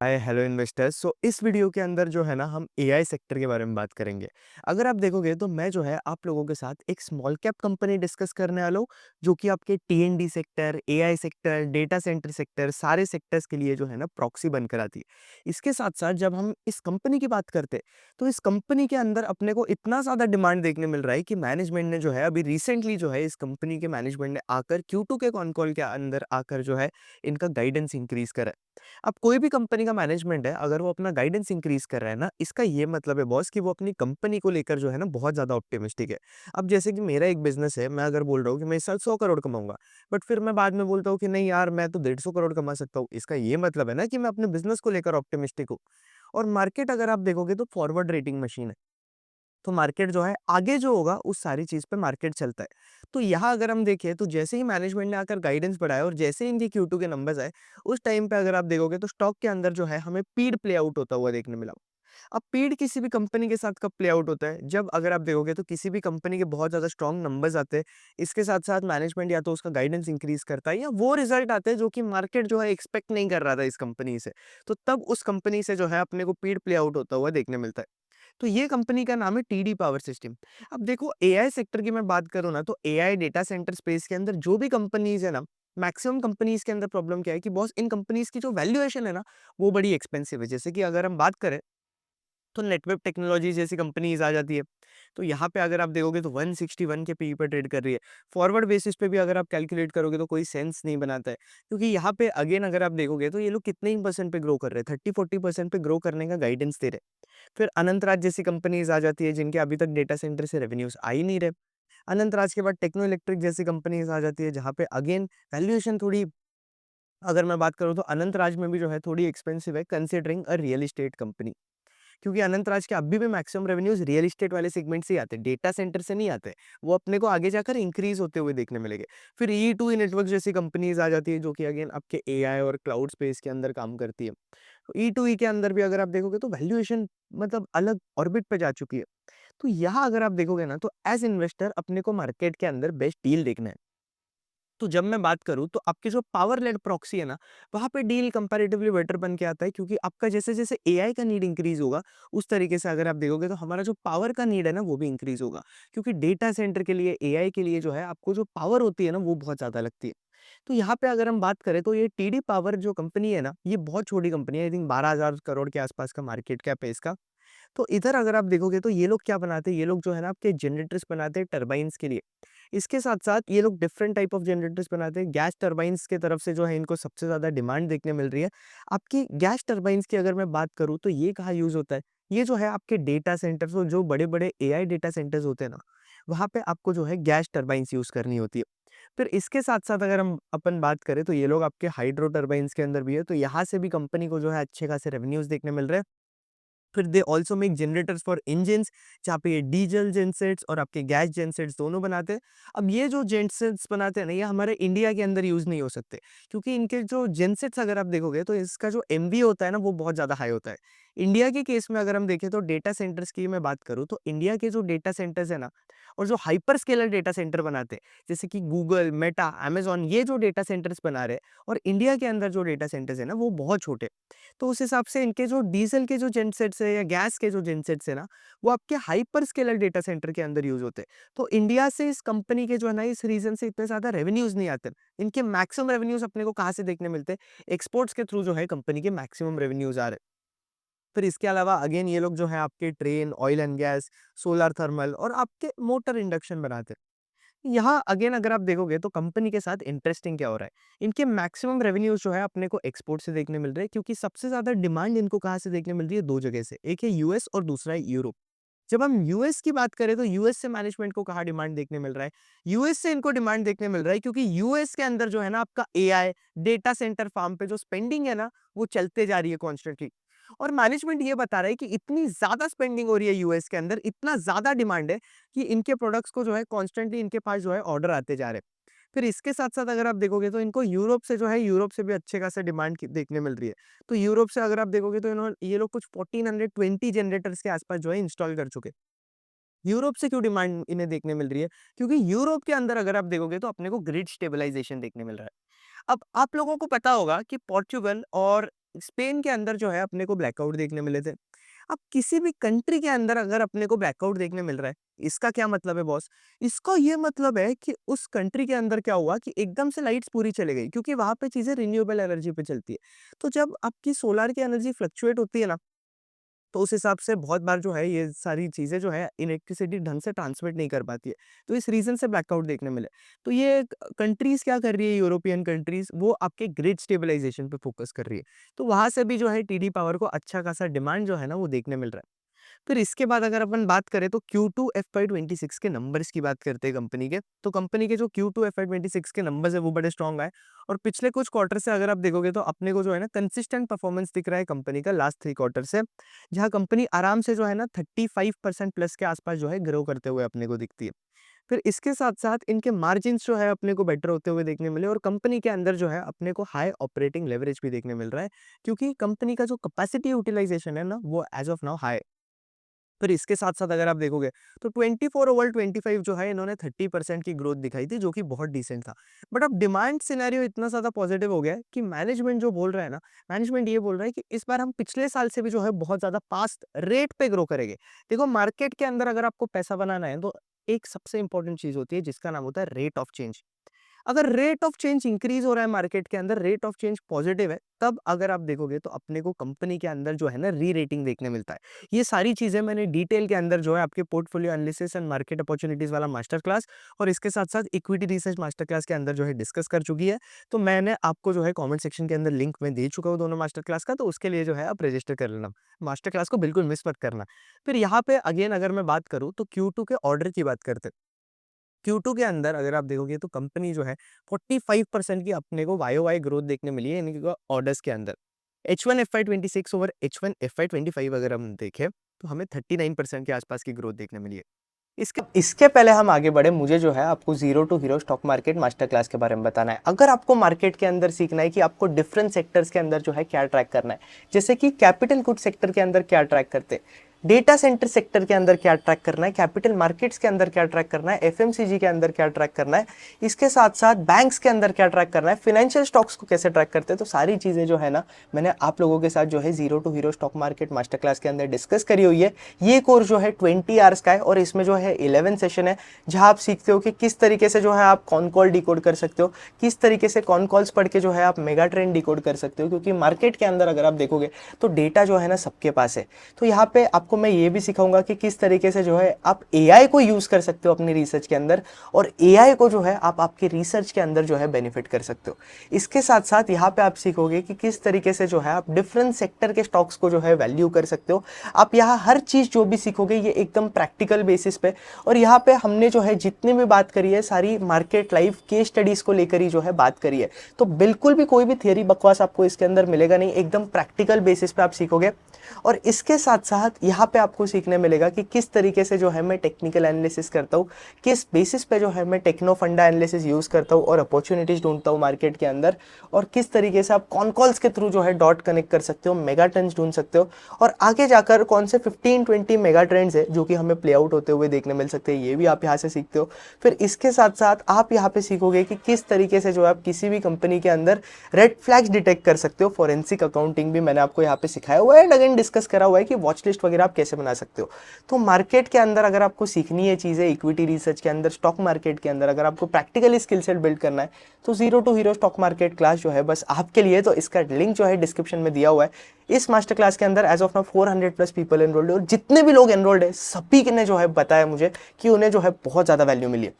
Hi hello investors. इस video के अंदर जो है ना हम एआई सेक्टर के बारे में बात करेंगे। अगर आप देखोगे तो मैं जो है आप लोगों के साथ एक स्मॉल कैप कंपनी डिस्कस करने वाला हूँ, जो कि आपके T N D sector, AI sector, data centre sector, सारे सेक्टर्स के लिए जो है ना प्रॉक्सी बनकर आती है। इसके साथ साथ जब हम इस कंपनी की बात करते हैं तो इस कंपनी के अंदर अपने को इतना ज़्यादा डिमांड देखने मिल रहा है कि मैनेजमेंट ने जो है अभी रिसेंटली जो है इस कंपनी के मैनेजमेंट ने आकर Q2 के कॉन कॉल के अंदर आकर जो है इनका गाइडेंस इंक्रीज करा है। अब कोई भी कंपनी का मैनेजमेंट है, अगर वो अपना गाइडेंस इंक्रीज कर रहा है ना, इसका ये मतलब है बॉस कि वो अपनी कंपनी को लेकर जो है ना बहुत ज़्यादा ऑप्टिमिस्टिक है। अब जैसे कि मेरा एक बिज़नेस है, मैं अगर बोल रहा हूँ कि मैं इस साल 100 करोड़ कमाऊँगा, बट फिर मैं बाद में बोलता हूँ कि नहीं यार मैं तो 150 करोड़ कमा सकता हूँ। इसका ये मतलब है ना कि मैं अपने बिज़नेस को लेकर ऑप्टिमिस्टिक हूँ। और मार्केट अगर आप देखोगे तो फॉरवर्ड रेटिंग मशीन है। तो मार्केट जो है आगे जो होगा उस सारी चीज़ पे मार्केट चलता है। तो यहाँ अगर हम देखें तो जैसे ही मैनेजमेंट ने आकर गाइडेंस बढ़ाया और जैसे ही इनके Q2 के नंबर्स आए, उस टाइम पे अगर आप देखोगे तो स्टॉक के अंदर जो है हमें पीड प्ले आउट होता हुआ देखने मिला। अब पीड किसी भी कंपनी के साथ कब प्ले आउट होता है? जब अगर आप देखोगे तो किसी भी कंपनी के बहुत ज़्यादा स्ट्रॉन्ग नंबर्स आते हैं, इसके साथ-साथ मैनेजमेंट या तो उसका गाइडेंस इंक्रीज़ करता है या वो रिजल्ट आते हैं जो कि मार्केट जो है एक्सपेक्ट नहीं कर रहा था इस कंपनी से। तो तब उस कंपनी से जो है अपने को पीड प्ले आउट होता हुआ देखने मिलता है। तो ये कंपनी का नाम है टीडी पावर सिस्टम। अब देखो एआई सेक्टर की मैं बात करूँ ना, तो एआई डेटा सेंटर स्पेस के अंदर जो भी कंपनीज़ है ना, मैक्सिमम कंपनीज़ के अंदर प्रॉब्लम क्या है कि बॉस इन कंपनीज़ की जो वैल्यूएशन है ना, वो बड़ी एक्सपेंसिव है। जैसे कि अगर हम बात करें तो नेटवेब टेक्नोलॉजीज़ जैसी कंपनीज़ आ जाती है। तो यहाँ पे अगर आप देखोगे तो 161 के पीई पे ट्रेड कर रही है। फॉरवर्ड बेसिस पे भी अगर आप कैलकुलेट करोगे तो कोई सेंस नहीं बनाता है। क्योंकि यहाँ पे अगेन अगर आप देखोगे तो ये लोग कितने ही परसेंट पे ग्रो कर रहे हैं, 30-40% पे ग्रो करने का गाइडेंस दे रहे हैं। फिर अनंतराज जैसी कंपनीज़ आ जाती है जिनके अभी तक डेटा सेंटर से रेवेन्यूज़ आ ही नहीं रहे। अनंतराज के बाद टेक्नो इलेक्ट्रिक जैसी कंपनीज़ आ जाती है जहाँ पे अगेन वैल्यूएशन थोड़ी, अगर मैं बात करूँ तो अनंतराज में भी जो है थोड़ी एक्सपेंसिव है considering a real estate company. क्योंकि अनंतराज के अभी भी मैक्सिमम रेवेन्यूज रियल एस्टेट वाले सेगमेंट से ही आते हैं, डेटा सेंटर से नहीं आते। वो अपने को आगे जाकर इंक्रीज होते हुए देखने मिलेंगे। फिर ई टू नेटवर्क जैसी कंपनीज आ जाती है जो कि अगेन आपके एआई और क्लाउड स्पेस के अंदर काम करती है। तो ई टू ई के अंदर भी अगर आप देखोगे तो वैल्यूएशन मतलब अलग ऑर्बिट पे जा चुकी है। तो यहाँ अगर आप देखोगे ना तो एज इन्वेस्टर अपने को मार्केट के अंदर बेस्ट डील देखना है। तो जब मैं बात करूँ तो आपके जो पावर लेड प्रॉक्सी है ना, वहाँ पे डील कंपैरेटिवली बेटर बन के आता है, क्योंकि आपका जैसे-जैसे एआई का नीड इंक्रीज़ होगा, उस तरीके से अगर आप देखोगे तो हमारा जो पावर का नीड है ना, वो भी इंक्रीज़ होगा। क्योंकि डेटा सेंटर के लिए, एआई के लिए जो है आपको जो पावर होती है ना, वो बहुत ज़्यादा लगती है। तो यहाँ पे अगर हम बात करें तो ये टीडी पावर जो कंपनी है ना, ये बहुत छोटी कंपनी है। आई थिंक 12,000 करोड़ के आसपास का मार्केट कैप है इसका। तो इधर अगर आप देखोगे तो ये लोग क्या बनाते हैं, ये लोग जो है ना आपके जनरेटर्स बनाते हैं टरबाइन्स के लिए। इसके साथ-साथ ये लोग डिफरेंट टाइप ऑफ जनरेटर्स बनाते हैं। गैस टरबाइन्स की तरफ से जो है इनको सबसे ज़्यादा डिमांड देखने मिल रही है। आपकी गैस टरबाइन्स की अगर मैं बात करूँ तो ये कहाँ यूज़ होता है? ये जो है आपके डेटा सेंटर्स और जो बड़े-बड़े एआई डेटा सेंटर्स होते हैं ना, वहाँ पे आपको जो है गैस टरबाइन्स यूज़ करनी होती है। फिर इसके साथ-साथ अगर हम अपन बात करें तो ये लोग आपके हाइड्रो टरबाइन्स के अंदर भी है, तो यहाँ से भी कंपनी को जो है अच्छे खासे रेवेन्यूज़ देखने मिल रहे हैं। फिर they also make generators for engines, जहाँ पे ये डीजल जेनसेट्स और आपके गैस जेनसेट्स दोनों बनाते हैं। अब ये जो जेनसेट्स बनाते हैं ना, ये हमारे इंडिया के अंदर यूज़ नहीं हो सकते, क्योंकि इनके जो जेनसेट्स अगर आप देखोगे तो इसका जो एमवी होता है ना, वो बहुत ज़्यादा हाई होता है। इंडिया के केस में अगर हम देखें तो डेटा सेंटर्स की मैं बात करूँ तो इंडिया के जो डेटा सेंटर्स है ना, और जो हाइपर स्केलर डेटा सेंटर बनाते हैं, जैसे कि गूगल, मेटा, अमेज़न, ये जो डेटा सेंटर्स बना रहे हैं, और इंडिया के अंदर जो डेटा सेंटर्स है ना, वो बहुत छोटे। तो उस हिसाब से इनके जो डीज़ल के जो जेनसेट्स है या गैस के जो जेनसेट्स है ना, वो आपके हाइपर स्केलर डेटा सेंटर के अंदर यूज़ होते हैं। तो इंडिया से इस कंपनी के जो है ना, इस रीज़न से इतने ज़्यादा रेवेन्यूज़ नहीं आते। इनके मैक्सिमम रेवेन्यूज़ अपने को कहाँ से देखने मिलते हैं? एक्सपोर्ट्स के थ्रू जो है कंपनी के मैक्सिमम रेवेन्यूज़ आ रहे हैं। फिर इसके अलावा अगेन ये लोग जो है आपके train, oil and gas, solar thermal और आपके मोटर इंडक्शन बनाते हैं। यहाँ अगेन अगर आप देखोगे तो कंपनी के साथ इंटरेस्टिंग क्या हो रहा है, इनके मैक्सिमम रेवेन्यूज जो है अपने को एक्सपोर्ट से देखने मिल रहे हैं, क्योंकि सबसे ज्यादा डिमांड इनको कहाँ से देखने मिल रही है? दो जगह से, एक है यूएस और दूसरा है यूरोप। जब हम यूएस की बात करें तो यूएस से मैनेजमेंट को कहाँ डिमांड देखने मिल रहा है? यूएस से इनको डिमांड देखने मिल रहा है क्योंकि यूएस के अंदर जो है ना आपका एआई डेटा सेंटर फार्म पे जो स्पेंडिंग है ना, वो चलते जा रही है कॉन्स्टेंटली। और मैनेजमेंट ये बता रहा है कि इतनी ज्यादा स्पेंडिंग हो रही है यूएस के अंदर, इतना ज्यादा डिमांड है कि इनके प्रोडक्ट्स को जो है कॉन्स्टेंटली इनके पास जो है ऑर्डर आते जा रहे हैं। फिर इसके साथ-साथ अगर आप देखोगे तो इनको यूरोप से जो है, यूरोप से भी अच्छे खासे डिमांड की देखने मिल रही है। तो यूरोप से अगर आप देखोगे तो ये लोग कुछ 1420 जनरेटर्स के आसपास जो है इंस्टॉल कर चुके हैं। यूरोप से क्यों डिमांड इन्हें देखने मिल रही है? क्योंकि यूरोप के अंदर अगर आप देखोगे तो अपने को ग्रिड स्टेबलाइजेशन देखने मिल रहा है। अब आप लोगों को पता होगा कि पोर्चुगल और स्पेन के अंदर जो है अपने को ब्लैकआउट देखने मिले थे। अब किसी भी कंट्री के अंदर अगर अपने को ब्लैकआउट देखने मिल रहा है, इसका क्या मतलब है बॉस? इसका ये मतलब है कि उस कंट्री के अंदर क्या हुआ कि एकदम से लाइट्स पूरी चली गई, क्योंकि वहाँ पे चीज़ें रिन्यूएबल एनर्जी पे चलती है। तो जब आपकी सोलर की एनर्जी फ्लक्चुएट होती है ना, तो उस हिसाब से बहुत बार जो है ये सारी चीज़ें जो है इलेक्ट्रिसिटी ढंग से ट्रांसमिट नहीं कर पाती है। तो इस रीज़न से ब्लैकआउट देखने मिले। तो ये कंट्रीज़ क्या कर रही है, यूरोपियन कंट्रीज़, वो आपके ग्रिड स्टेबलाइजेशन पे फोकस कर रही है। तो वहाँ से भी जो है टीडी पावर को अच्छा खासा डिमांड जो है ना वो देखने मिल रहा है। फिर इसके बाद अगर अपन बात करें तो Q2 FY26 के नंबर्स की बात करते हैं कंपनी के। तो कंपनी के जो Q2 FY26 के नंबर्स है वो बड़े स्ट्रॉन्ग आए, और पिछले कुछ क्वार्टर से अगर आप देखोगे तो अपने को जो है ना कंसिस्टेंट परफॉर्मेंस दिख रहा है कंपनी का लास्ट 3 क्वार्टर से, जहाँ कंपनी आराम से जो है ना 35% प्लस के आसपास जो है ग्रो करते हुए अपने को दिखती है। फिर इसके साथ-साथ इनके मार्जिन्स जो है अपने को बेटर होते हुए देखने मिले, और कंपनी के अंदर जो है अपने को हाई ऑपरेटिंग लेवरेज भी देखने मिल रहा है, क्योंकि कंपनी का जो कैपेसिटी यूटिलाइजेशन है ना वो एज़ ऑफ नाउ हाई। फिर इसके साथ-साथ अगर आप देखोगे तो 24/25 जो है इन्होंने 30% की ग्रोथ दिखाई थी, जो कि बहुत डिसेंट था। बट अब डिमांड सिनेरियो इतना ज़्यादा पॉजिटिव हो गया है कि मैनेजमेंट जो बोल रहा है ना, मैनेजमेंट ये बोल रहा है कि इस बार हम पिछले साल से भी जो है बहुत ज़्यादा फास्ट रेट पे ग्रो करेंगे। देखो, मार्केट के अंदर अगर आपको पैसा बनाना है तो एक सबसे इंपॉर्टेंट चीज़ होती है जिसका नाम होता है रेट ऑफ चेंज। अगर रेट ऑफ चेंज इंक्रीज हो रहा है मार्केट के अंदर, रेट ऑफ चेंज पॉजिटिव है, तब अगर आप देखोगे तो अपने को कंपनी के अंदर जो है ना री रेटिंग देखने मिलता है। ये सारी चीजें मैंने डिटेल के अंदर जो है आपके portfolio analysis and market opportunities वाला मास्टर क्लास, और इसके साथ साथ इक्विटी रिसर्च मास्टर क्लास के अंदर जो है डिस्कस कर चुकी है। तो मैंने आपको जो है कमेंट सेक्शन के अंदर लिंक में दे चुका हूँ दोनों मास्टर क्लास का, तो उसके लिए जो है आप रजिस्टर कर लेना। मास्टर क्लास को बिल्कुल मिस मत करना। फिर यहाँ पे अगेन अगर मैं बात करूँ तो Q2 के ऑर्डर की बात करते हैं। Q2 के अंदर अगर आप देखोगे तो कंपनी जो है 45% की अपने को वाई ग्रोथ देखने मिली है इनके ऑर्डर्स के अंदर। H1 FY26 over H1 FY25 अगर हम देखें तो हमें 39% के आसपास की ग्रोथ देखने मिली है। इसके पहले हम आगे बढ़े, मुझे जो है आपको zero to hero stock market master class के बारे में बताना है। अगर आपको मार्केट के अंदर सीखना है कि आपको डिफरेंट सेक्टर्स के अंदर जो है क्या ट्रैक करना है, जैसे कि कैपिटल गुड सेक्टर के अंदर क्या ट्रैक करते हैं, डेटा सेंटर सेक्टर के अंदर क्या ट्रैक करना है, कैपिटल मार्केट्स के अंदर क्या ट्रैक करना है, एफएमसीजी के अंदर क्या ट्रैक करना है, इसके साथ साथ बैंक्स के अंदर क्या ट्रैक करना है, फाइनेंशियल स्टॉक्स को कैसे ट्रैक करते हैं, तो सारी चीजें जो है ना मैंने आप लोगों के साथ जो है zero to hero stock market master class के अंदर डिस्कस करी हुई है। ये कोर्स जो है 20 आवर्स का है, और इसमें जो है 11 सेशन है, जहां आप सीखते हो कि किस तरीके से जो है आप कॉन कॉल डिकोड कर सकते हो, किस तरीके से कॉन कॉल्स पढ़ के जो है आप मेगा ट्रेंड डिकोड कर सकते हो, क्योंकि मार्केट के अंदर अगर आप देखोगे तो डेटा जो है ना सबके पास है। तो यहाँ पे आपको मैं ये भी सिखाऊंगा कि किस तरीके से जो है आप एआई को यूज कर सकते हो अपनी रिसर्च के अंदर, और एआई को जो है आप आपके रिसर्च के अंदर जो है बेनिफिट कर सकते हो। इसके साथ साथ यहाँ पे आप सीखोगे कि किस तरीके से जो है आप डिफरेंट सेक्टर के स्टॉक्स को जो है वैल्यू कर सकते हो। आप यहाँ हर चीज जो भी सीखोगे ये एकदम प्रैक्टिकल बेसिस पे, और यहाँ पे हमने जो है जितनी भी बात करी है सारी मार्केट लाइव केस स्टडीज को लेकर ही जो है बात करी है। तो बिल्कुल भी कोई भी थियरी बकवास आपको इसके अंदर मिलेगा नहीं, एकदम प्रैक्टिकल बेसिस पे आप सीखोगे। और इसके साथ साथ यहाँ पे आपको सीखने मिलेगा कि किस तरीके से जो है मैं टेक्निकल एनालिसिस करता हूँ, किस बेसिस पे जो है मैं टेक्नो फंडा एनालिसिस यूज करता हूँ और अपॉर्चुनिटीज ढूंढता हूँ मार्केट के अंदर, और किस तरीके से आप कॉन कॉल्स के थ्रू जो है डॉट कनेक्ट कर सकते हो, मेगा ट्रेंड्स ढूंढ सकते हो, और आगे जाकर कौन से 15-20 मेगा ट्रेंड्स है जो कि हमें प्ले आउट होते हुए देखने मिल सकते हैं, ये भी आप यहाँ से सीखते हो। फिर इसके साथ साथ आप यहाँ पे सीखोगे कि किस तरीके से जो है आप किसी भी कंपनी के अंदर रेड फ्लैग्स डिटेक्ट कर सकते हो। फॉरेंसिक अकाउंटिंग भी मैंने आपको यहाँ पे सिखाया हुआ है, एंड अगेन डिस्कस करा हुआ है कि वॉच लिस्ट वगैरह आप कैसे बना सकते हो। तो मार्केट के अंदर अगर आपको सीखनी है चीजें, इक्विटी रिसर्च के अंदर, स्टॉक मार्केट के अंदर अगर आपको प्रैक्टिकली स्किल सेट बिल्ड करना है, तो zero to hero stock market class जो है बस आपके लिए। तो इसका लिंक जो है डिस्क्रिप्शन में दिया हुआ है। इस मास्टर क्लास के अंदर as of now 400 plus people enrolled है, और जितने भी लोग एनरोल्ड है सभी ने जो है बताया मुझे कि उन्हें जो है बहुत ज्यादा वैल्यू मिली है।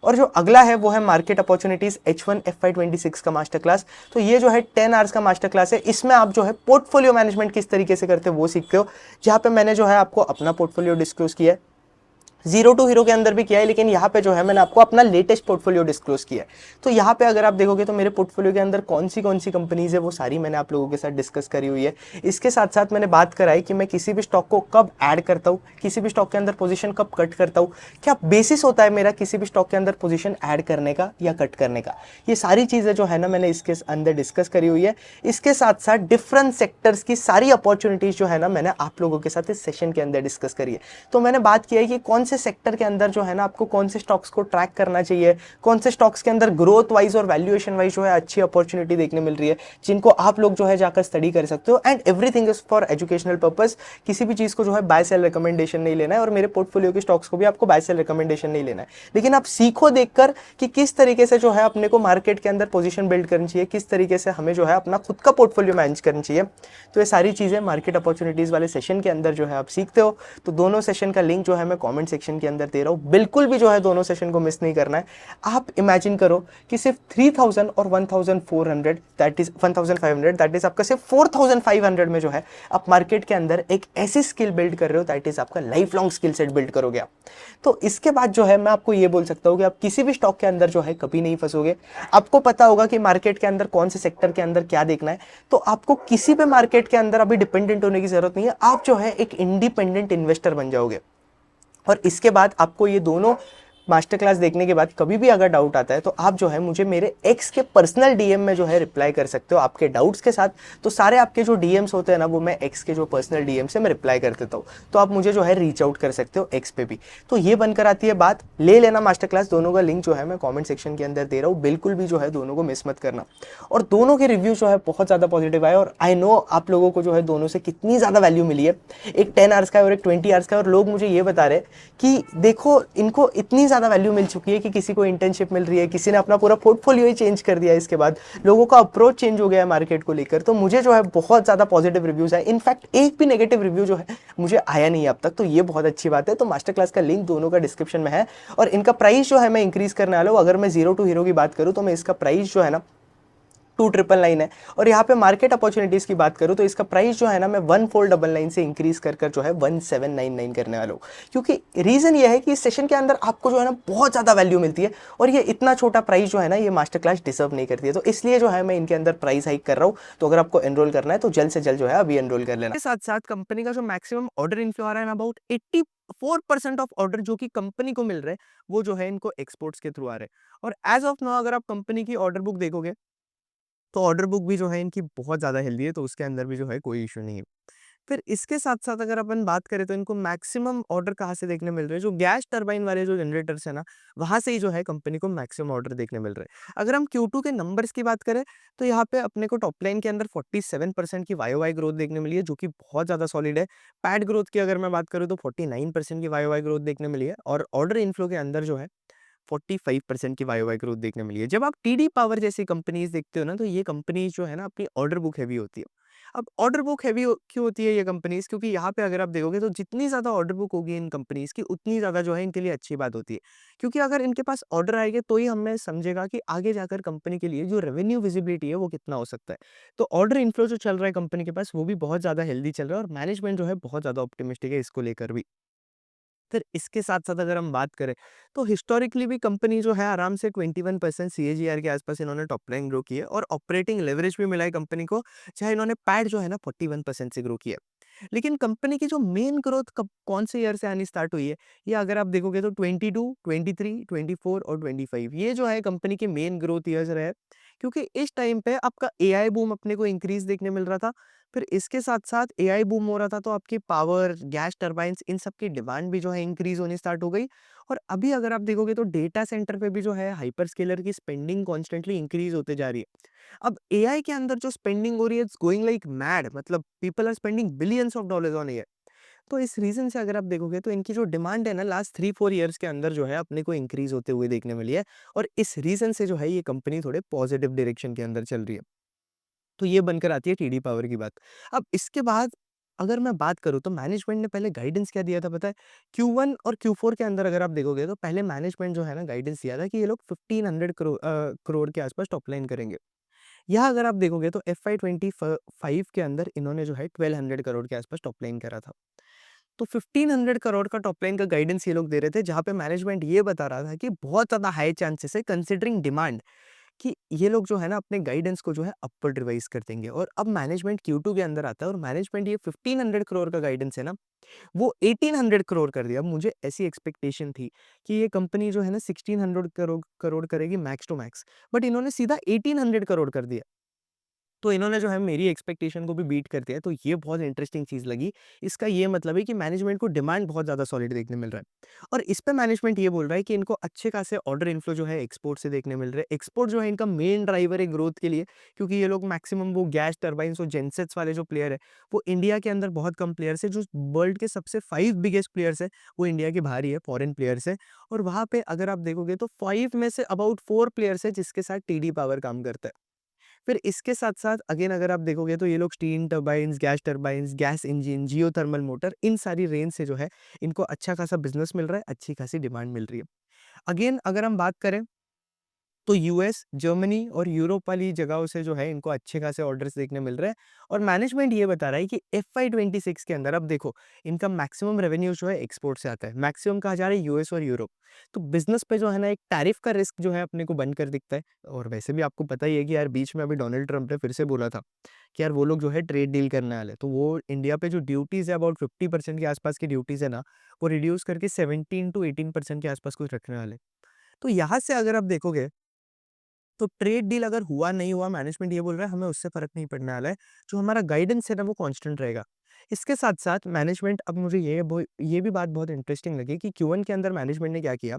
और जो अगला है वो है मार्केट अपॉर्चुनिटीज H1 FY26 का मास्टर क्लास। तो ये जो है 10 आवर्स का मास्टर क्लास है। इसमें आप जो है पोर्टफोलियो मैनेजमेंट किस तरीके से करते हो वो सीखते हो, जहां पे मैंने जो है आपको अपना पोर्टफोलियो डिस्क्लोज किया है, जीरो टू हीरो के अंदर भी किया है, लेकिन यहाँ पे जो है मैंने आपको अपना लेटेस्ट पोर्टफोलियो डिस्क्लोज किया है। तो यहाँ पे अगर आप देखोगे तो मेरे पोर्टफोलियो के अंदर कौन सी कंपनीज है वो सारी मैंने आप लोगों के साथ डिस्कस करी हुई है। इसके साथ साथ मैंने बात कराई कि मैं किसी भी स्टॉक को कब ऐड करता हूँ, किसी भी स्टॉक के अंदर पोजीशन कब कट करता हूँ, क्या बेसिस होता है मेरा किसी भी स्टॉक के अंदर पोजीशन ऐड करने का या कट करने का। ये सारी चीजें जो है ना मैंने इसके अंदर डिस्कस करी हुई है। इसके साथ साथ डिफरेंट सेक्टर्स की सारी अपॉर्चुनिटीज जो है ना मैंने आप लोगों के साथ इस सेशन के अंदर डिस्कस करी है। तो मैंने बात किया है कि कौन से सेक्टर के अंदर जो है ना आपको कौन से स्टॉक्स को ट्रैक करना चाहिए, कौन से स्टॉक्स के अंदर ग्रोथ वाइज और वैल्यूएशन वाइज जो है अच्छी अपॉर्चुनिटी देखने मिल रही है, जिनको आप लोग जो है जाकर स्टडी कर सकते हो। And everything is for educational purpose. किसी भी चीज़ को जो है बाय सेल रिकमेंडेशन नहीं लेना है, और मेरे पोर्टफोलियो के स्टॉक्स को भी आपको बाय सेल रिकमेंडेशन नहीं लेना है, लेकिन आप सीखो देखकर कि किस तरीके से जो है अपने को मार्केट के अंदर पोजीशन बिल्ड करनी चाहिए, किस तरीके से हमें जो है अपना खुद का पोर्टफोलियो मैनेज करना चाहिए। तो ये सारी चीज़ें मार्केट अपॉर्चुनिटीज़ वाले सेशन के अंदर जो है आप सीखते हो। तो दोनों सेशन का लिंक जो है मैं कमेंट सेक्शन के अंदर दे रहा हूँ, बिल्कुल भी जो है दोनों सेशन को मिस नहीं करना है। आप इमेजिन करो कि सिर्फ 3000 और 1400 दैट इज 1500 दैट इज आपका सिर्फ 4500 में जो है आप मार्केट के अंदर एक ऐसी स्किल बिल्ड कर रहे हो, दैट इज आपका life long skill set build करोगे आप। तो इसके बाद जो है मैं आपको ये बोल सकता हूँ कि आप किसी भी स्टॉक के अंदर जो है कभी नहीं फंसोगे। आपको पता होगा कि मार्केट के अंदर कौन से सेक्टर के अंदर क्या देखना है, तो आपको किसी पे मार्केट के अंदर अभी डिपेंडेंट होने की जरूरत नहीं है। आप जो है एक इंडिपेंडेंट इन्वेस्टर बन जाओगे। और इसके बाद आपको ये दोनों मास्टर क्लास देखने के बाद कभी भी अगर डाउट आता है तो आप जो है मुझे मेरे एक्स के पर्सनल डीएम में जो है रिप्लाई कर सकते हो आपके डाउट्स के साथ। तो सारे आपके जो डीएम्स होते हैं ना, वो मैं एक्स के जो पर्सनल डीएम से मैं रिप्लाई कर देता हूँ। तो आप मुझे जो है रीच आउट कर सकते हो एक्स पे भी। तो ये बनकर आती है बात, ले लेना मास्टर क्लास, दोनों का लिंक जो है मैं कॉमेंट सेक्शन के अंदर दे रहा हूँ, बिल्कुल भी जो है दोनों को मिस मत करना। और दोनों के रिव्यू जो है बहुत ज़्यादा पॉजिटिव आए, और आई नो आप लोगों को जो है दोनों से कितनी ज़्यादा वैल्यू मिली है। एक 10 आवर्स का है और एक 20 आवर्स का है, और लोग मुझे ये बता रहे कि देखो इनको इतनी ज़्यादा वैल्यू मिल चुकी है कि किसी को इंटर्नशिप मिल रही है, किसी ने अपना पूरा पोर्टफोलियो ही चेंज कर दिया है। इसके बाद लोगों का अप्रोच चेंज हो गया है मार्केट को लेकर। तो मुझे जो है बहुत ज़्यादा पॉजिटिव रिव्यूज़ है, इनफैक्ट एक भी नेगेटिव रिव्यू जो है मुझे आया नहीं अब तक। तो ये बहुत अच्छी बात है। तो मास्टर क्लास का लिंक दोनों का डिस्क्रिप्शन में है, और इनका प्राइस जो है मैं इंक्रीज करने वाला हूँ। अगर मैं 0 टू हीरो की बात करूँ तो मैं इसका प्राइस जो है ना 2999 है, और यहाँ पे मार्केट अपॉर्चुनिटीज की बात करूँ तो इसका प्राइस जो है ना मैं 1499 से इंक्रीज कर जो है 1799 करने वाला हूँ। क्योंकि रीजन ये है कि इस सेशन के अंदर आपको जो है ना बहुत ज़्यादा वैल्यू मिलती है, और ये इतना छोटा प्राइस जो है ना ये मास्टर क्लास डिजर्व नहीं करती है। तो इसलिए जो है मैं इनके अंदर प्राइस हाइक कर रहा हूँ। तो अगर आपको एनरोल करना है तो जल्द से जल्द जो है अभी एनरोल कर लेना। साथ साथ कंपनी का जो मैक्सिमम ऑर्डर इनफ्लो आ रहा है ना, अबाउट 84% ऑफ ऑर्डर जो कि कंपनी को मिल रहे हैं वो जो है इनको एक्सपोर्ट्स के थ्रू आ रहे हैं। और एज ऑफ नाउ अगर आप कंपनी की ऑर्डर बुक देखोगे तो ऑर्डर बुक भी जो है इनकी बहुत ज़्यादा हेल्दी है, तो उसके अंदर भी जो है कोई इश्यू नहीं है। फिर इसके साथ-साथ अगर अपन बात करें तो इनको मैक्सिमम ऑर्डर कहाँ से देखने मिल रहे हैं, जो गैस टरबाइन वाले जो जनरेटर्स हैं ना, वहाँ से ही जो है कंपनी को मैक्सिमम ऑर्डर देखने मिल रहे हैं। अगर हम Q2 के नंबर्स की बात करें, तो यहाँ पे अपने को टॉप लाइन के अंदर 47% की वाई-ओवाई ग्रोथ देखने मिली है, जो कि बहुत ज़्यादा सॉलिड है। पैट ग्रोथ की अगर मैं बात करूँ तो 49% की वाई-ओवाई ग्रोथ देखने मिली है, और ऑर्डर इनफ्लो के अंदर जो है 45% की वाई-ओवाई ग्रोथ देखने मिली है। जब आप टीडी पावर जैसी कंपनीज़ देखते हो ना, तो ये कंपनीज़ जो है ना अपनी ऑर्डर बुक हेवी होती है। अब ऑर्डर बुक हेवी क्यों होती है ये कंपनीज़? क्योंकि यहाँ पे अगर आप देखोगे तो जितनी ज़्यादा ऑर्डर बुक होगी इन कंपनीज़ की, उतनी ज़्यादा जो है इनके लिए अच्छी बात होती है। क्योंकि अगर इनके पास ऑर्डर आएँगे तो ही हमें समझेगा कि आगे जाकर कंपनी के लिए जो रेवेन्यू विजिबिलिटी है वो कितना हो सकता है। तो ऑर्डर इन्फ्लो जो चल रहा है कंपनी के पास वो भी बहुत ज़्यादा हेल्दी चल रहा है, और मैनेजमेंट जो है बहुत ज़्यादा ऑप्टिमिस्टिक है इसको लेकर भी। फिर इसके साथ-साथ अगर हम बात करें, तो हिस्टोरिकली भी कंपनी जो है आराम से 21% सीएजीआर के आसपास इन्होंने टॉप लाइन ग्रो की है, और ऑपरेटिंग लेवरेज भी मिला है कंपनी को, चाहे इन्होंने पैट जो है ना 41% से ग्रो किया है। लेकिन कंपनी की जो मेन ग्रोथ कब कौन से ईयर से आनी स्टार्ट हुई है, ये अगर आप देखोगे तो 22, 23, 24 और 25 ये जो है कंपनी के मेन ग्रोथ ईयर्स रहे हैं। क्योंकि इस टाइम पे आपका एआई बूम अपने को इंक्रीज़ देखने मिल रहा था। फिर इसके साथ-साथ एआई बूम हो रहा था, तो आपकी पावर, गैस टरबाइन्स इन सब की डिमांड भी जो है इंक्रीज़ होनी स्टार्ट हो गई। और अभी अगर आप देखोगे तो डेटा सेंटर पे भी जो है हाइपरस्केलर की स्पेंडिंग कॉन्स्टेंटली इंक्रीज़ होते जा रही है। अब एआई के अंदर जो स्पेंडिंग हो रही है, इट्स गोइंग लाइक मैड, मतलब people are spending billions of dollars on AI. तो इस रीज़न से अगर आप देखोगे तो इनकी जो डिमांड है ना लास्ट 3-4 ईयर्स के अंदर जो है अपने को इंक्रीज़ होते हुए देखने मिली है, और इस रीज़न से जो है ये कंपनी थोड़े पॉजिटिव डायरेक्शन के अंदर चल रही है। तो ये बनकर आती है टीडी पावर की बात। अब इसके बाद अगर मैं बात करूँ तो मैनेजमेंट ने पहले गाइडेंस क्या दिया था पता है? Q1 और Q4 के अंदर अगर आप देखोगे तो पहले मैनेजमेंट जो है ना गाइडेंस दिया था कि ये लोग 1500 करोड़ के आसपास टॉप लाइन करेंगे। यहाँ अगर आप देखोगे तो FY 25 के अंदर इन्होंने जो है 1200 करोड़ के आसपास टॉप लाइन करा था। तो 1500 करोड़ का टॉप लाइन का गाइडेंस ये लोग दे रहे थे, जहाँ पे मैनेजमेंट ये बता रहा था कि बहुत ज़्यादा हाई चांसेस है कंसिडरिंग डिमांड, कि ये लोग जो है ना अपने गाइडेंस को जो है अपवर्ड रिवाइज कर देंगे। और अब मैनेजमेंट Q2 के अंदर आता है, और मैनेजमेंट ये 1500 करोड़ का गाइडेंस है ना, वो 1800 करोड़ कर दिया। अब मुझे ऐसी एक्सपेक्टेशन थी कि ये कंपनी जो है ना 1600 करोड़ करोड़ करेगी मैक्स टू मैक्स, बट इन्होंने सीधा 1800 करोड़ कर दिया। तो इन्होंने जो है मेरी एक्सपेक्टेशन को भी बीट कर दिया है, तो ये बहुत इंटरेस्टिंग चीज़ लगी। इसका ये मतलब है कि मैनेजमेंट को डिमांड बहुत ज़्यादा सॉलिड देखने मिल रहा है और इस पे मैनेजमेंट ये बोल रहा है कि इनको अच्छे खासे ऑर्डर इनफ्लो जो है एक्सपोर्ट से देखने मिल रहे हैं। एक्सपोर्ट जो है इनका मेन ड्राइवर है ग्रोथ के लिए, क्योंकि ये लोग मैक्सिमम वो गैस टरबाइन्स और जेनसेट्स वाले जो प्लेयर है, वो इंडिया के अंदर बहुत कम प्लेयर्स है। जो वर्ल्ड के सबसे 5 बिगेस्ट प्लेयर्स है, वो इंडिया के बाहर ही है, फॉरेन प्लेयर्स है। और वहाँ पे अगर आप देखोगे तो 5 में से अबाउट 4 प्लेयर्स है जिसके साथ टीडी पावर काम करता है। फिर इसके साथ-साथ अगेन अगर आप देखोगे तो ये लोग steam turbines, gas engine, geothermal motor, इन सारी रेंज से जो है इनको अच्छा खासा बिज़नेस मिल रहा है, अच्छी खासी डिमांड मिल रही है। अगेन अगर हम बात करें तो यूएस, जर्मनी और यूरोप वाली जगहों से जो है इनको अच्छे खासे ऑर्डर्स देखने मिल रहे हैं और मैनेजमेंट ये बता रहा है कि एफवाई 26 के अंदर अब देखो इनका मैक्सिमम रेवेन्यू जो है एक्सपोर्ट से आता है, मैक्सिमम कहा जा रहा है यूएस और यूरोप। तो बिजनेस पे जो है ना एक टैरिफ का रिस्क जो है अपने को बनकर दिखता है। और वैसे भी आपको पता ही है कि यार बीच में अभी डोनाल्ड ट्रंप ने फिर से बोला था कि यार वो लोग जो है ट्रेड डील करने वाले हैं। तो वो इंडिया पे जो ड्यूटीज है अबाउट 50% के आसपास की ड्यूटीज है ना, वो रिड्यूस करके 17 to 18% के आसपास कुछ रखने वाले। तो यहाँ से अगर आप देखोगे तो ट्रेड डील अगर हुआ नहीं हुआ, मैनेजमेंट ये बोल रहा है हमें उससे फ़र्क नहीं पड़ने वाला है, जो हमारा गाइडेंस है ना वो कांस्टेंट रहेगा। इसके साथ-साथ मैनेजमेंट अब मुझे ये भी बात बहुत इंटरेस्टिंग लगी कि क्यू1 के अंदर मैनेजमेंट ने क्या किया,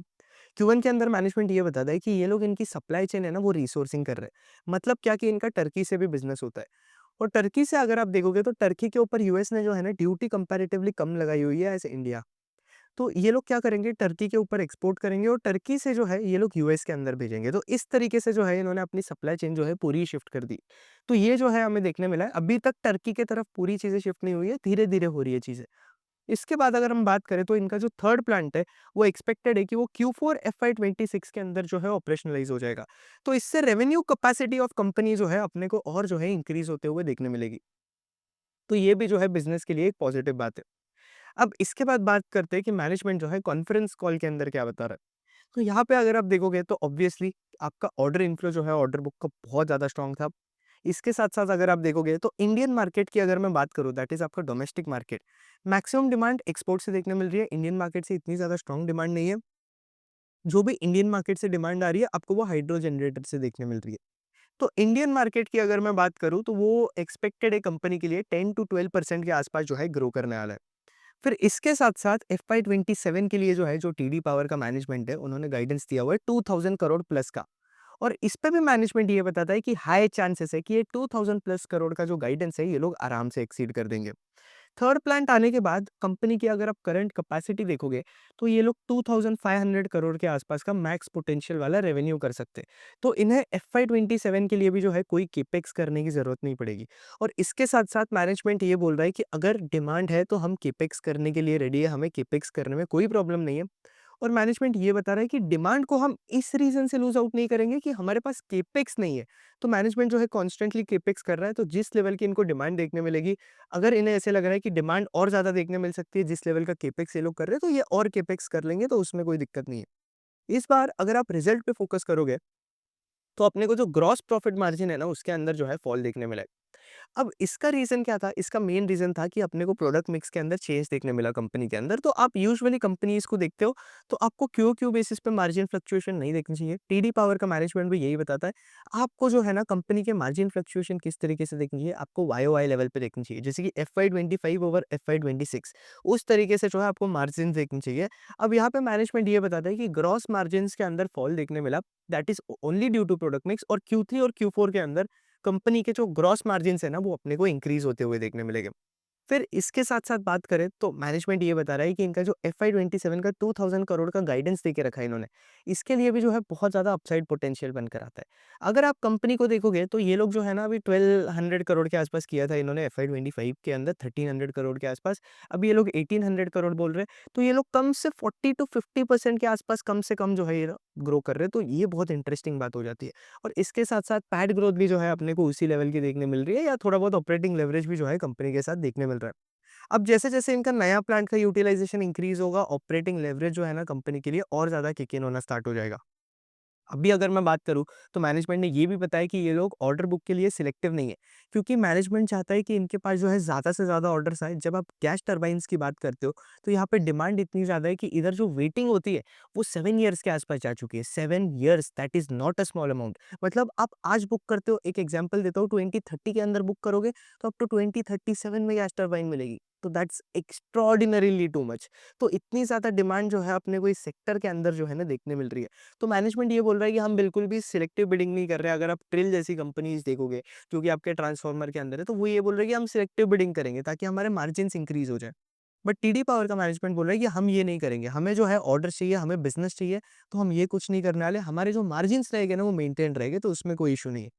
क्यू1 के अंदर मैनेजमेंट ये बताता है कि ये लोग इनकी सप्लाई चेन है ना वो रिसोर्सिंग कर रहे हैं। मतलब क्या कि इनका टर्की से भी बिज़नेस होता है और टर्की से अगर आप देखोगे तो टर्की के ऊपर यूएस ने जो है ना ड्यूटी कंपैरेटिवली कम लगाई हुई है एज़ इंडिया। तो ये लोग क्या करेंगे टर्की के ऊपर एक्सपोर्ट करेंगे और टर्की से जो है ये लोग यूएस के अंदर भेजेंगे। तो इस तरीके से जो है इन्होंने अपनी सप्लाई चेन जो है पूरी शिफ्ट कर दी। तो ये जो है हमें देखने मिला है, अभी तक टर्की की तरफ पूरी चीज़ें शिफ्ट नहीं हुई है, धीरे-धीरे हो रही है चीज़ें। इसके बाद अगर हम बात करें तो इनका जो थर्ड प्लांट है, वो एक्सपेक्टेड है कि वो Q4 एफवाई 26 के अंदर जो है ऑपरेशनलाइज़ हो जाएगा। तो इससे रेवेन्यू कैपेसिटी ऑफ कंपनी जो है अपने को और जो है इंक्रीज़ होते हुए देखने मिलेगी। तो ये भी जो है बिज़नेस के लिए एक पॉजिटिव बात है। अब इसके बाद बात करते हैं कि मैनेजमेंट जो है कॉन्फ्रेंस कॉल के अंदर क्या बता रहा है। तो यहाँ पे अगर आप देखोगे तो ऑब्वियसली आपका ऑर्डर इन्फ्लो जो है ऑर्डर बुक का बहुत ज़्यादा स्ट्रॉन्ग था। इसके साथ-साथ अगर आप देखोगे तो इंडियन मार्केट की अगर मैं बात करूँ दैट इज़ आपका domestic market. Maximum demand export से देखने मिल रही है, इंडियन मार्केट से इतनी ज़्यादा स्ट्रॉन्ग डिमांड नहीं है। जो भी इंडियन मार्केट से डिमांड आ रही है आपको वो हाइड्रो जनरेटर से देखने मिल रही है। तो इंडियन मार्केट की अगर मैं बात करूँ तो वो एक्सपेक्टेड है कंपनी के लिए 10 टू 12% के आसपास जो है ग्रो करने वाला है। फिर इसके साथ-साथ एफवाई 27 के लिए जो है, जो टीडी पावर का मैनेजमेंट है, उन्होंने गाइडेंस दिया हुआ है 2000 करोड़ प्लस का। और इस पे भी मैनेजमेंट ये बताता है कि हाई चांसेस है कि ये 2000 प्लस करोड़ का जो गाइडेंस है, ये लोग आराम से एक्सीड कर देंगे। थर्ड प्लांट आने के बाद कंपनी की अगर आप करंट कैपेसिटी देखोगे, तो ये लोग 2500 करोड़ के आसपास का मैक्स पोटेंशियल वाला रेवेन्यू कर सकते हैं। तो इन्हें एफवाई 27 के लिए भी जो है कोई केपेक्स करने की ज़रूरत नहीं पड़ेगी। और इसके साथ-साथ मैनेजमेंट ये बोल रहा है कि अगर डिमांड है तो हम केपेक्स करने के लिए रेडी है, हमें केपेक्स करने में कोई प्रॉब्लम नहीं है। और मैनेजमेंट ये बता रहा है कि डिमांड को हम इस रीज़न से लूज़ आउट नहीं करेंगे कि हमारे पास केपेक्स नहीं है। तो मैनेजमेंट जो है कॉन्स्टेंटली केपेक्स कर रहा है, तो जिस लेवल की इनको डिमांड देखने मिलेगी, अगर इन्हें ऐसे लग रहा है कि डिमांड और ज़्यादा देखने मिल सकती है जिस लेवल का केपेक्स ये लोग कर रहे हैं, तो ये और केपेक्स कर लेंगे, तो उसमें कोई दिक्कत नहीं है। इस बार अगर आप रिज़ल्ट पे फ़ोकस करोगे, तो अपने को जो ग्रॉस प्रॉफिट मार्जिन है ना, उसके अंदर जो है फॉल देखने मिला है। अब इसका रीज़न क्या था? इसका मेन रीज़न था कि अपने को प्रोडक्ट मिक्स के अंदर चेंज देखने मिला कंपनी के अंदर। तो आप यूजुअली कंपनीज़ को देखते हो, तो आपको क्यू-ओ-क्यू बेसिस पे मार्जिन फ्लक्चुएशन नहीं देखनी चाहिए। टीडी पावर का मैनेजमेंट भी यही बताता है। आपको जो है ना कंपनी के मार्जिन फ्लक्चुएशन किस तरीके से देखनी चाहिए, आपको वाई-ओ-वाई लेवल पे देखनी चाहिए। जैसे कि एफवाई 25 ओवर एफवाई 26 उस तरीके से जो है आपको मार्जिन देखनी चाहिए। अब यहाँ पे मैनेजमेंट ये बताता है कि ग्रॉस मार्जिन्स के अंदर फॉल देखने मिला, that is only due to product mix और Q3 और Q4 के अंदर कंपनी के जो ग्रॉस मार्जिन्स है ना, वो अपने को इंक्रीज़ होते हुए देखने मिलेंगे। फिर इसके साथ-साथ बात करें तो मैनेजमेंट ये बता रहा है कि इनका जो एफवाई 27 का 2000 करोड़ का गाइडेंस देके रखा है इन्होंने, इसके लिए भी जो है बहुत ज़्यादा अपसाइड पोटेंशियल बनकर आता है। अगर आप कंपनी को देखोगे तो ये लोग जो है ना अभी 1200 करोड़ के आसपास किया था इन्होंने एफवाई 25 के अंदर 1300 करोड़ के आसपास, अभी ये लोग 1800 करोड़ बोल रहे हैं, तो ये लोग कम से 40 टू 50% के आसपास कम से कम जो है ये ग्रो कर रहे हैं, तो ये बहुत इंटरेस्टिंग बात हो जाती है। और इसके साथ-साथ पैट ग्रोथ भी जो है अपने को उसी लेवल की देखने मिल रही है या थोड़ा बहुत ऑपरेटिंग लेवरेज भी जो है कंपनी के साथ देखने मिल रहा है। अब जैसे-जैसे इनका नया प्लांट का यूटिलाइज़ेशन इंक्रीज़ होगा, ऑपरेटिंग लेवरेज जो है ना कंपनी के लिए और ज़्यादा किक इन होना स्टार्ट हो जाएगा। अभी अगर मैं बात करूँ, तो मैनेजमेंट ने ये भी बताया कि ये लोग ऑर्डर बुक के लिए सिलेक्टिव नहीं है, क्योंकि मैनेजमेंट चाहता है कि इनके पास जो है ज़्यादा से ज़्यादा ऑर्डर्स आएँ। जब आप गैस टरबाइन्स की बात करते हो, तो यहाँ पे डिमांड इतनी ज़्यादा है कि इधर जो वेटिंग होती है, वो 7 इयर्स के आस-पास जा चुकी है। 7 years that is not a small amount. मतलब आप आज बुक करते हो, एक एग्ज़ाम्पल देता हूँ, 2030 के अंदर बुक करोगे, तो अप टू 2037 में गैस टरबाइन मिलेगी। तो दैट्स एक्स्ट्राऑर्डिनरीली टू मच। तो इतनी ज़्यादा डिमांड जो है अपने को इस सेक्टर के अंदर जो है ना देखने मिल रही है। तो मैनेजमेंट ये बोल रहा है कि हम बिल्कुल भी सिलेक्टिव बिडिंग नहीं कर रहे हैं। अगर आप ट्रिल जैसी कंपनीज देखोगे जो कि आपके ट्रांसफार्मर के अंदर है, तो वो ये बोल रहे हैं कि हम सिलेक्टिव बिडिंग करेंगे ताकि हमारे मार्जिन्स इंक्रीज हो जाए। बट टीडी पावर का मैनेजमेंट बोल रहा है कि हम ये नहीं करेंगे, हमें जो है ऑर्डर चाहिए, हमें बिजनेस चाहिए, तो हम ये कुछ नहीं करने वाले। हमारे जो मार्जिन्स रहेंगे ना वो मेंटेन रहेंगे, तो उसमें कोई इशू नहीं है।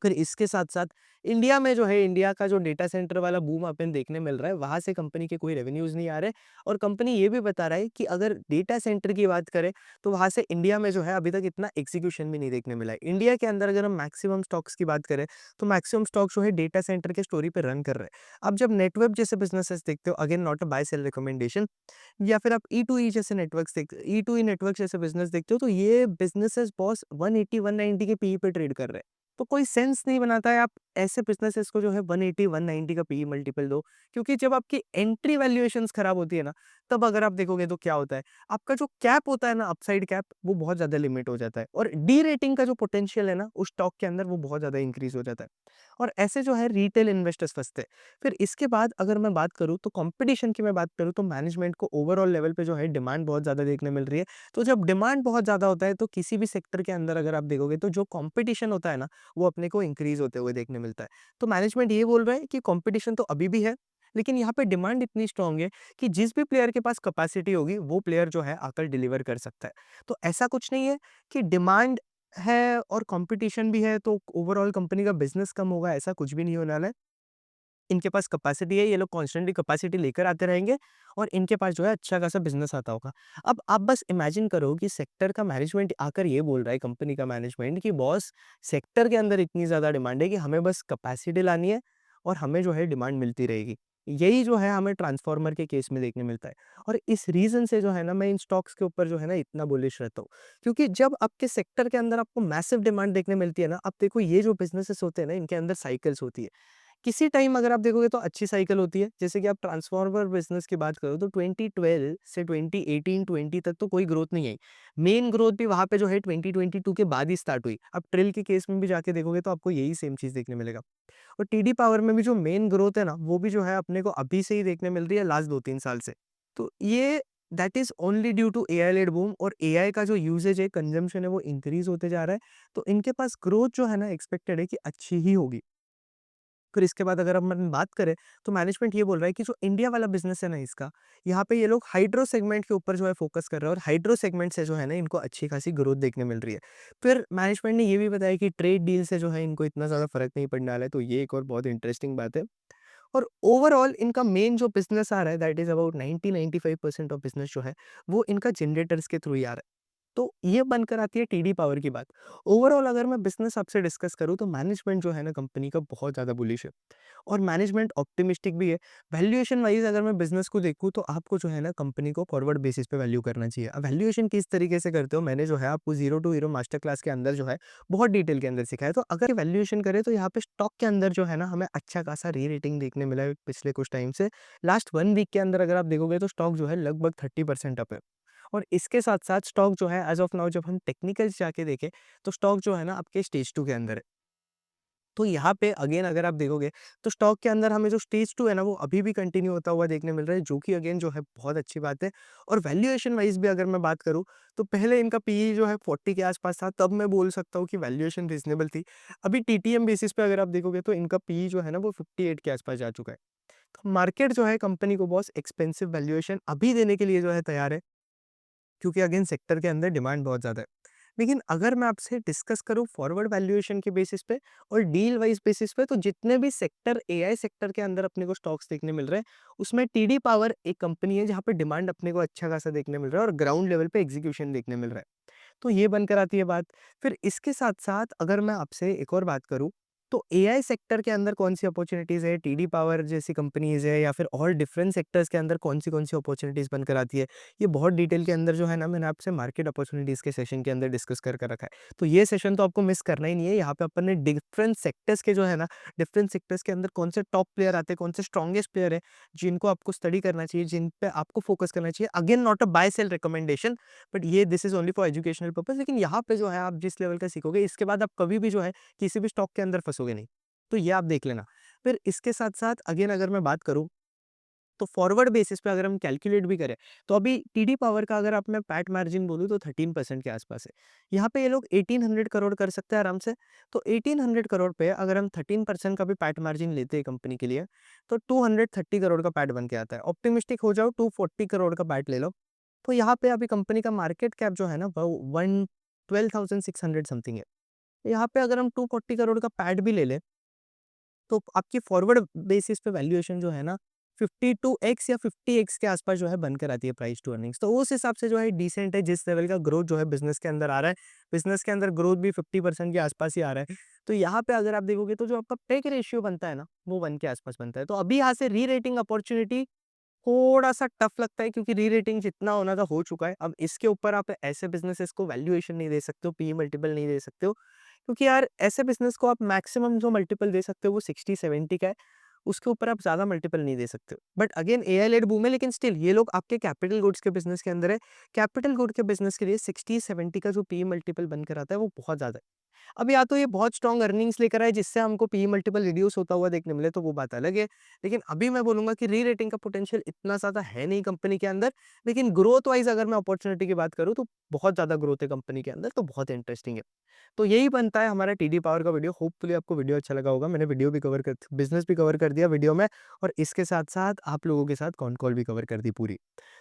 फिर इसके साथ-साथ इंडिया में जो है, इंडिया का जो डेटा सेंटर वाला बूम अपन देखने मिल रहा है, वहाँ से कंपनी के कोई रेवेन्यूज़ नहीं आ रहे। और कंपनी ये भी बता रहा है कि अगर डेटा सेंटर की बात करें, तो वहाँ से इंडिया में जो है अभी तक इतना एग्ज़ीक्यूशन भी नहीं देखने मिला है। इंडिया के अंदर अगर हम मैक्सिमम स्टॉक्स की बात करें, तो मैक्सिमम स्टॉक जो है डेटा सेंटर के स्टोरी पे रन कर रहे हैं। अब जब नेटवेब जैसे बिज़नेसेस देखते हो, again not a buy sell recommendation, या फिर आप ई टू ई जैसे नेटवर्क्स देख ई2ई नेटवर्क जैसे बिज़नेस देखते हो, तो ये बिज़नेसेस बॉस 180-190 के पीई पे ट्रेड कर रहे हैं। तो कोई सेंस नहीं बनाता है आप ऐसे बिज़नेसेस को जो है 180-190 का पीई मल्टीपल दो, क्योंकि जब आपकी एंट्री वैल्यूएशंस खराब होती है ना, तब अगर आप देखोगे तो क्या होता है, आपका जो कैप होता है ना, अपसाइड कैप, वो बहुत ज़्यादा लिमिट हो जाता है और डी-रेटिंग का जो पोटेंशियल है ना, उस स्टॉक के अंदर वो बहुत ज़्यादा इंक्रीज़ हो जाता है और ऐसे जो है रिटेल इन्वेस्टर्स फँसते हैं। फिर इसके बाद अगर मैं बात करूँ, तो कॉम्पिटिशन की मैं बात करूँ, तो मैनेजमेंट को ओवरऑल लेवल पे जो है डिमांड बहुत ज़्यादा देखने मिल रही है। तो जब डिमांड बहुत ज़्यादा होता है, तो किसी भी सेक्टर के अंदर अगर आप देखोगे, तो जो कॉम्पिटिशन होता है ना, वो अपने को इंक्रीज़ होते हुए देखने मिलता है। तो मैनेजमेंट ये बोल रहा है कि कंपटीशन तो अभी भी है, लेकिन यहाँ पे डिमांड इतनी स्ट्रांग है कि जिस भी प्लेयर के पास कैपेसिटी होगी, वो प्लेयर जो है आकर डिलीवर कर सकता है। तो ऐसा कुछ नहीं है कि डिमांड है और कंपटीशन भी है तो ओवरऑल कंपनी का बिज़नेस कम होगा, ऐसा कुछ भी नहीं होने वाला है। इनके पास कैपेसिटी है, ये लोग कॉन्स्टेंटली कैपेसिटी लेकर आते रहेंगे और इनके पास जो है अच्छा खासा बिज़नेस आता होगा। अब आप बस इमेजिन करो कि सेक्टर का मैनेजमेंट आकर ये बोल रहा है, कंपनी का मैनेजमेंट, कि बॉस, सेक्टर के अंदर इतनी ज़्यादा डिमांड है कि हमें बस कैपेसिटी लानी है और हमें जो है डिमांड मिलती रहेगी। यही जो है हमें ट्रांसफार्मर के केस में देखने मिलता है और इस रीज़न से जो है ना, मैं इन स्टॉक्स के ऊपर जो है ना इतना बुलिश रहता हूँ। क्योंकि जब आपके सेक्टर के अंदर आपको मैसिव डिमांड देखने मिलती है ना, आप देखो ये जो बिज़नेसेस होते हैं ना, इनके अंदर साइकिल्स होती है। किसी टाइम अगर आप देखोगे तो अच्छी साइकिल होती है, जैसे कि आप ट्रांसफार्मर बिज़नेस की बात करो, तो 2012 से 2018-20 तक तो कोई ग्रोथ नहीं आई। मेन ग्रोथ भी वहाँ पे जो है 2022 के बाद ही स्टार्ट हुई। आप ट्रिल के केस में भी जाके देखोगे तो आपको यही सेम चीज़ देखने मिलेगा। और टीडी पावर में भी जो मेन ग्रोथ है ना, वो भी जो है अपने को अभी से ही देखने मिल रही है, लास्ट 2-3 साल से। तो ये that is only due to AI led boom, और एआई का जो यूसेज है, कंजम्पशन है, वो इंक्रीज़ होते जा रहा है। तो इनके पास ग्रोथ जो है ना, एक्सपेक्टेड है कि अच्छी ही होगी। फिर इसके बाद अगर अपन बात करें, तो मैनेजमेंट ये बोल रहा है कि जो इंडिया वाला बिज़नेस है ना इसका, यहाँ पे ये लोग हाइड्रो सेगमेंट के ऊपर जो है फ़ोकस कर रहे हैं और हाइड्रो सेगमेंट से जो है ना इनको अच्छी खासी ग्रोथ देखने मिल रही है। फिर मैनेजमेंट ने ये भी बताया कि ट्रेड डील से जो है इनको इतना ज़्यादा फ़र्क नहीं पड़ने वाला है, तो ये एक और बहुत इंटरेस्टिंग बात है। और ओवरऑल इनका मेन जो बिज़नेस आ रहा है, that is about 90-95% of business जो है, वो इनका जनरेटर्स के थ्रू ही आ रहा है। तो ये बनकर आती है टीडी पावर की बात। ओवरऑल अगर मैं बिज़नेस आपसे डिस्कस करूँ, तो मैनेजमेंट जो है ना कंपनी का बहुत ज़्यादा बुलिश है और मैनेजमेंट ऑप्टिमिस्टिक भी है। वैल्यूएशन वाइज़ अगर मैं बिज़नेस को देखूँ, तो आपको जो है ना कंपनी को फॉरवर्ड बेसिस पे वैल्यू करना चाहिए। अब वैल्यूएशन किस तरीके से करते हो, मैंने जो है आपको zero to hero master class के अंदर जो है बहुत डिटेल के अंदर सिखाया। तो अगर वैल्यूएशन करें, तो यहाँ पे स्टॉक के अंदर जो है ना हमें अच्छा खासा री-रेटिंग देखने मिला है पिछले कुछ टाइम से। लास्ट 1 वीक के अंदर अगर आप देखोगे, तो स्टॉक जो है लगभग 30% अप है। और इसके साथ-साथ स्टॉक जो है एज़ ऑफ नाउ, जब हम टेक्निकल्स जाके देखें, तो स्टॉक जो है ना आपके स्टेज 2 के अंदर है। तो यहाँ पे अगेन अगर आप देखोगे, तो स्टॉक के अंदर हमें जो स्टेज 2 है ना, वो अभी भी कंटिन्यू होता हुआ देखने मिल रहा है, जो कि अगेन जो है बहुत अच्छी बात है। और वैल्यूएशन वाइज़ भी अगर मैं बात करूँ, तो पहले इनका पीई जो है 40 के आस-पास था, तब मैं बोल सकता हूँ कि वैल्यूएशन रीज़नेबल थी। अभी टीटीएम बेसिस पे अगर आप देखोगे, तो इनका पीई जो है ना वो 58 के आस-पास जा चुका है। तो मार्केट जो है कंपनी को बॉस एक्सपेंसिव वैल्यूएशन अभी देने के लिए जो है तैयार है, क्योंकि अगेन सेक्टर के अंदर डिमांड बहुत ज़्यादा है। लेकिन अगर मैं आपसे डिस्कस करूँ फॉरवर्ड वैल्यूएशन के बेसिस पे और डील वाइज़ बेसिस पे, तो जितने भी सेक्टर, एआई सेक्टर के अंदर अपने को स्टॉक्स देखने मिल रहे हैं, उसमें टीडी पावर एक कंपनी है जहाँ पे डिमांड अपने को अच्छा खासा देखने मिल रहा है और ग्राउंड लेवल पे एग्जीक्यूशन देखने मिल रहा है। तो ये बनकर आती है बात। फिर इसके साथ-साथ अगर मैं आपसे एक और बात करूँ, तो एआई सेक्टर के अंदर कौन-सी अपॉर्च्युनिटीज़ है, टीडी पावर जैसी कंपनीज़ है या फिर और डिफरेंट सेक्टर्स के अंदर कौन-सी अपॉर्च्युनिटीज़ बनकर आती है, ये बहुत डिटेल के अंदर जो है ना मैंने आपसे मार्केट अपॉर्च्युनिटीज़ के सेशन के अंदर डिस्कस कर रखा है। तो ये सेशन तो आपको मिस करना ही नहीं है, यहाँ पे अपन ने डिफरेंट सेक्टर्स के जो है ना, डिफरेंट सेक्टर्स के अंदर कौन से टॉप प्लेयर आते हैं, कौन से स्ट्रॉन्गेस्ट प्लेयर है, जिनको आपको स्टडी करना चाहिए, जिन पे आपको फोकस करना चाहिए। Again not a buy sell recommendation, but ये this is only for educational purpose. लेकिन यहाँ पे जो है आप जिस लेवल का सीखोगे, इसके बाद आप कभी भी जो है किसी भी स्टॉक के अंदर फँसोगे नहीं। तो ये आप देख लेना। फिर इसके साथ-साथ अगेन अगर मैं बात करूँ, तो फॉरवर्ड बेसिस पे अगर हम कैलकुलेट भी करें, तो अभी टीडी पावर का अगर आप मैं पैट मार्जिन बोलूँ तो 13% के आसपास है। यहाँ पे ये लोग 1800 करोड़ कर सकते हैं आराम से। तो 1800 करोड़ पे अगर हम 13% का भी पैट मार्जिन लेते हैं कंपनी के लिए, तो 230 करोड़ का पैट बन के आता है। ऑप्टिमिस्टिक हो जाओ, 240 करोड़ का पैट ले लो। तो यहाँ पे अभी कंपनी का मार्केट कैप जो है ना वो 12,600 समथिंग है। यहाँ पे अगर हम 240 करोड़ का पैट भी ले लें, तो आपकी फॉरवर्ड बेसिस पे वैल्यूएशन जो है ना 52x या 50x के आसपास जो है बनकर आती है प्राइस टू अर्निंग्स। तो उस हिसाब से जो है डिसेंट है, जिस लेवल का ग्रोथ जो है बिज़नेस के अंदर आ रहा है, बिज़नेस के अंदर ग्रोथ भी 50% के आसपास ही आ रहा है। तो यहाँ पे अगर आप देखोगे तो जो आपका पे रेशियो बनता है ना, वो 1 के आसपास बनता है। तो अभी यहाँ से री-रेटिंग अपॉर्च्युनिटी थोड़ा-सा टफ लगता है, क्योंकि री-रेटिंग जितना होना था हो चुका है। अब इसके ऊपर आप ऐसे बिज़नेसेस को वैल्यूएशन नहीं दे सकते हो, पीई मल्टीपल नहीं दे सकते हो। क्योंकि यार ऐसे बिज़नेस को आप मैक्सिमम जो मल्टीपल दे सकते हो वो 60-70 का है, उसके ऊपर आप ज़्यादा मल्टीपल नहीं दे सकते हो। But again AI led boom है, लेकिन स्टिल ये लोग आपके कैपिटल गुड्स के बिज़नेस के अंदर है। कैपिटल गुड के बिज़नेस के लिए 60-70 का जो पीई मल्टीपल बनकर आता है वो बहुत ज़्यादा है। अब या तो ये बहुत स्ट्रॉन्ग अर्निंग्स लेकर आए जिससे हमको पीई मल्टीपल रिड्यूस होता हुआ देखने मिले, तो वो बात अलग है। लेकिन अभी मैं बोलूँगा कि री-रेटिंग का पोटेंशियल इतना ज़्यादा है नहीं कंपनी के अंदर। लेकिन ग्रोथ वाइज़ अगर मैं अपॉर्च्युनिटी की बात करूँ तो बहुत ज़्यादा ग्रोथ है कंपनी के अंदर, तो बहुत इंटरेस्टिंग है। तो यही बनता है हमारा टीडी पावर का वीडियो। होपफुली आपको वीडियो अच्छा लगा होगा। मैंने वीडियो भी कवर कर बिज़नेस भी कवर कर दिया वीडियो में, और इसके साथ-साथ आप लोगों के साथ कॉन कॉल भी कवर कर दी पूरी।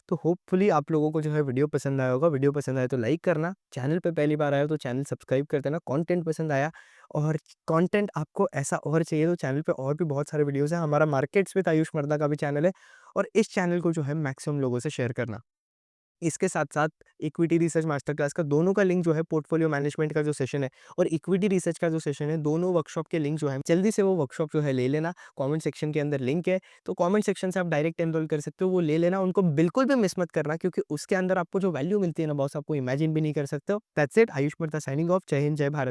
तो होपफुली आप लोगों को जो है वीडियो पसंद आया होगा। वीडियो पसंद आया तो लाइक करना, चैनल पे पहली बार आए हो तो चैनल सब्सक्राइब कर देना। कंटेंट पसंद आया और कंटेंट आपको ऐसा और चाहिए तो चैनल पे और भी बहुत सारे वीडियोज़ हैं। हमारा मार्केट्स विद आयुष मर्दा का भी चैनल है, और इस चैनल को जो है मैक्सिमम लोगों से शेयर करना। इसके साथ-साथ इक्विटी रिसर्च मास्टर क्लास का दोनों का लिंक जो है, पोर्टफोलियो मैनेजमेंट का जो सेशन है और इक्विटी रिसर्च का जो सेशन है, दोनों वर्कशॉप के लिंक जो है जल्दी से वो वर्कशॉप जो है ले लेना। कमेंट सेक्शन के अंदर लिंक है, तो कमेंट सेक्शन से आप डायरेक्ट एनरोल कर सकते हो, वो ले लेना। उनको बिल्कुल भी मिस मत करना, क्योंकि उसके अंदर आपको जो वैल्यू मिलती है ना बॉस, आपको इमेजिन भी नहीं कर सकते हो। That's it, Ayush Mirdha signing off. जय हिंद, जय भारत।